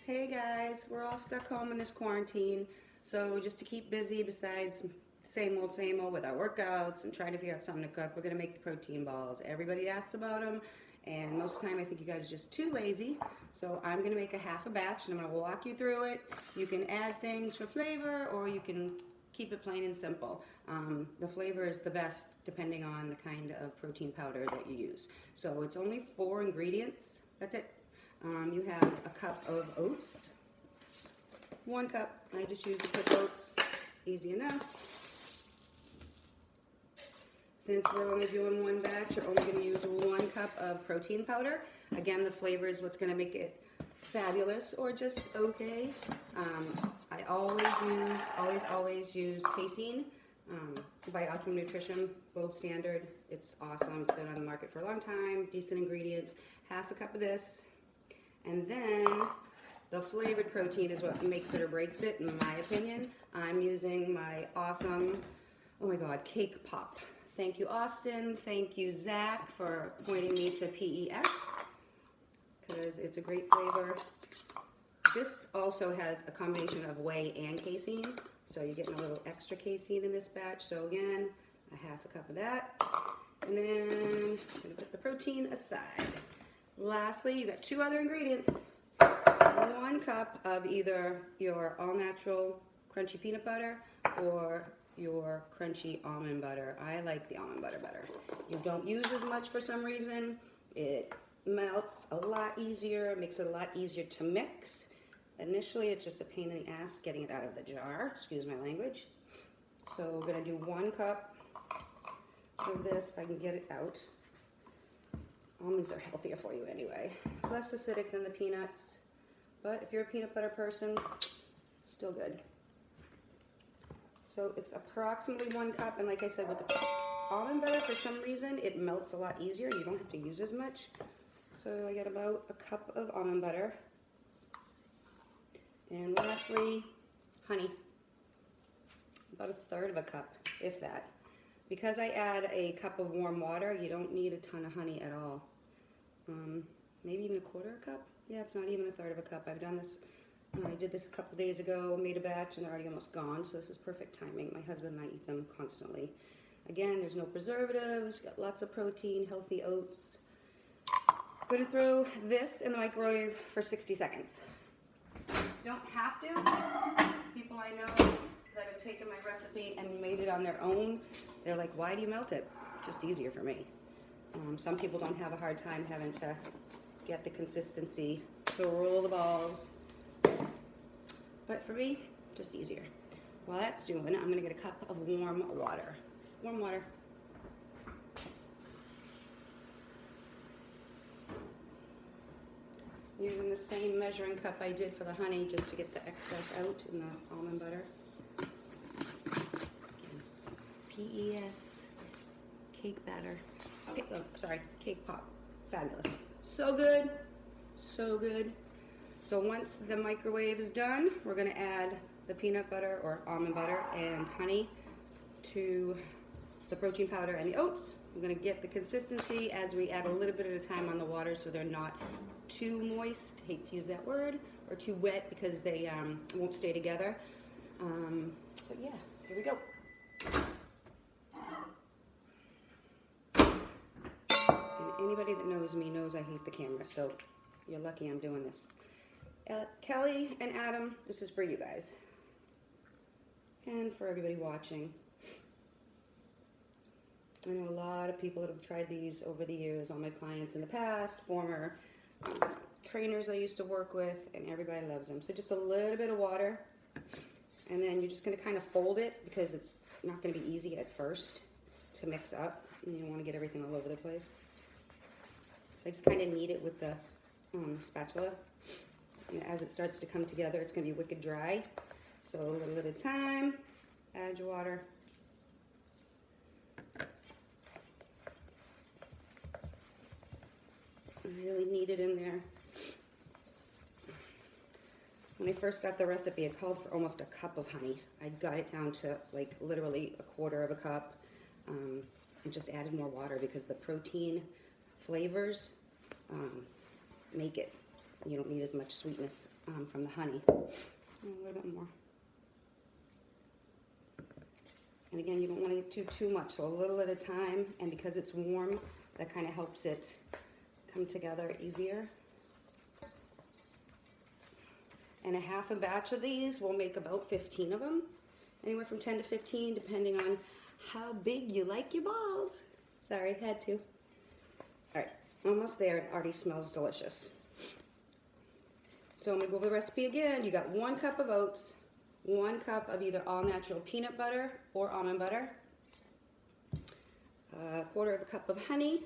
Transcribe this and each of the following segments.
Hey guys, we're all stuck home in this quarantine, so just to keep busy besides same old with our workouts and trying to figure out something to cook, we're going to make the protein balls. Everybody asks about them, and most of the time I think you guys are just too lazy, so I'm going to make a half a batch and I'm going to walk you through it. You can add things for flavor or you can keep it plain and simple. The flavor is the best depending on the kind of protein powder that you use. So it's only 4 ingredients, that's it. You have a cup of oats, 1 cup, I just use the cooked oats, easy enough. Since we're only doing 1 batch, you're only going to use 1 cup of protein powder. Again, the flavor is what's going to make it fabulous or just okay. I always use casein by Optimum Nutrition, gold standard. It's awesome, it's been on the market for a long time, decent ingredients. Half a cup of this. And then the flavored protein is what makes it or breaks it, in my opinion. I'm using my awesome, oh my God, cake pop. Thank you, Austin. Thank you, Zach, for pointing me to PES, because it's a great flavor. This also has a combination of whey and casein, so you're getting a little extra casein in this batch. So again, a half a cup of that. And then I'm gonna put the protein aside. Lastly, you got 2 other ingredients. 1 cup of either your all-natural crunchy peanut butter or your crunchy almond butter. I like the almond butter better. You don't use as much for some reason. It melts a lot easier, makes it a lot easier to mix. Initially, it's just a pain in the ass getting it out of the jar, excuse my language. So we're gonna do 1 cup of this, if I can get it out. Almonds are healthier for you anyway. Less acidic than the peanuts, but if you're a peanut butter person, still good. So it's approximately 1 cup, and like I said, with the almond butter, for some reason, it melts a lot easier. You don't have to use as much. So I get about a cup of almond butter. And lastly, honey. About 1/3 of a cup, if that. Because I add a cup of warm water, you don't need a ton of honey at all. Maybe even 1/4 cup? Yeah, it's not even 1/3 of a cup. I've done this, I did this a couple days ago, made a batch, and they're already almost gone, so this is perfect timing. My husband and I eat them constantly. Again, there's no preservatives, got lots of protein, healthy oats. I'm gonna throw this in the microwave for 60 seconds. Don't have to. People I know that have taken my recipe and made it on their own, they're like, why do you melt it? It's just easier for me. Some people don't have a hard time having to get the consistency to roll the balls. But for me, just easier. While that's doing, I'm gonna get a cup of warm water. Warm water. Using the same measuring cup I did for the honey just to get the excess out in the almond butter. PES, cake batter. Cake pop. Fabulous. So good, so good. So once the microwave is done, we're gonna add the peanut butter or almond butter and honey to the protein powder and the oats. We're gonna get the consistency as we add a little bit at a time on the water so they're not too moist, hate to use that word, or too wet because they won't stay together. But yeah, here we go. And anybody that knows me knows I hate the camera, so you're lucky I'm doing this. Kelly and Adam, this is for you guys. And for everybody watching. I know a lot of people that have tried these over the years, all my clients in the past, former trainers I used to work with, and everybody loves them. So just a little bit of water, and then you're just going to kind of fold it because it's not going to be easy at first to mix up, and you don't want to get everything all over the place. So I just kind of knead it with the spatula. And as it starts to come together, it's going to be wicked dry. So a little at a time, add your water. Really knead it in there. When I first got the recipe, it called for almost a cup of honey. I got it down to like literally 1/4 of a cup, and just added more water because the protein flavors make it You don't need as much sweetness from the honey. A little bit more. And again, you don't want to do too much, so a little at a time. And because it's warm, that kind of helps it come together easier. And a half a batch of these will make about 15 of them. Anywhere from 10 to 15, depending on how big you like your balls. Sorry, had to. All right, almost there. It already smells delicious. So I'm gonna go over the recipe again. You got 1 cup of oats, 1 cup of either all natural peanut butter or almond butter, 1/4 cup of honey,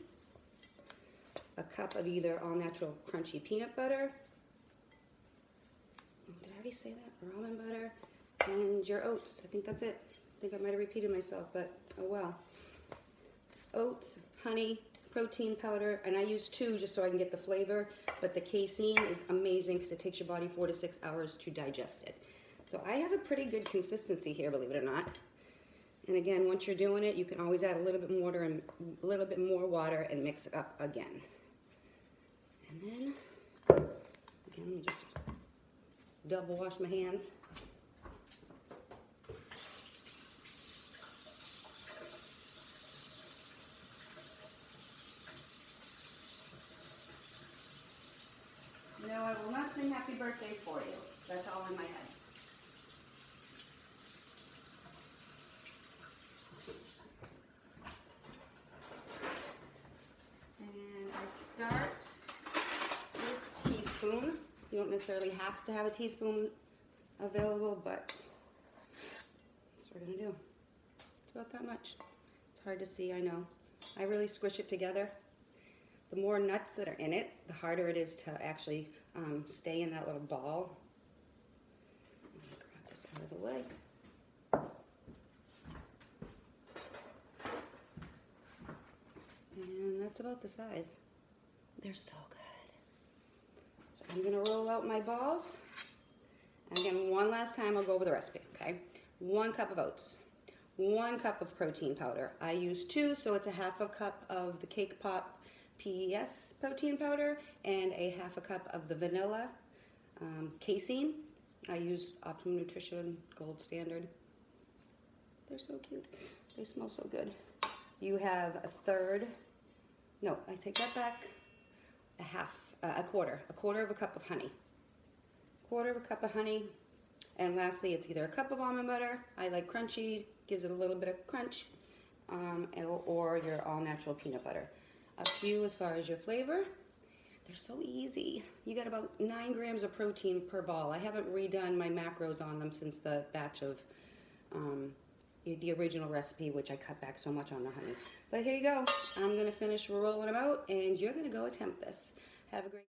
1 cup of either all natural crunchy peanut butter. Did I already say that? Or almond butter, and your oats. I think that's it. I think I might have repeated myself, but oh well. Oats, honey, protein powder, and I use 2 just so I can get the flavor, but the casein is amazing because it takes your body 4 to 6 hours to digest it. So I have a pretty good consistency here, believe it or not. And again, once you're doing it, you can always add a little bit more water and mix it up again. And then, again, let me just double wash my hands. No, I will not sing happy birthday for you. That's all in my head. And I start with a teaspoon. You don't necessarily have to have a teaspoon available, but that's what we're gonna do. It's about that much. It's hard to see, I know. I really squish it together. The more nuts that are in it, the harder it is to actually stay in that little ball. I'm gonna grab this out of the way. And that's about the size. They're so good. So I'm gonna roll out my balls. And again, one last time, I'll go over the recipe, okay? 1 cup of oats, 1 cup of protein powder. I use 2, so it's a 1/2 cup of the Cake Pop PES protein powder and a 1/2 cup of the vanilla casein. I use Optimum Nutrition Gold Standard. They're so cute. They smell so good. You have I take that back, a quarter of a cup of honey. 1/4 cup of honey. And lastly, it's either a cup of almond butter. I like crunchy, gives it a little bit of crunch, or your all natural peanut butter. Up to you as far as your flavor. They're so easy. You got about 9 grams of protein per ball. I haven't redone my macros on them since the batch of the original recipe, which I cut back so much on the honey. But here you go. I'm gonna finish rolling them out and you're gonna go attempt this. Have a great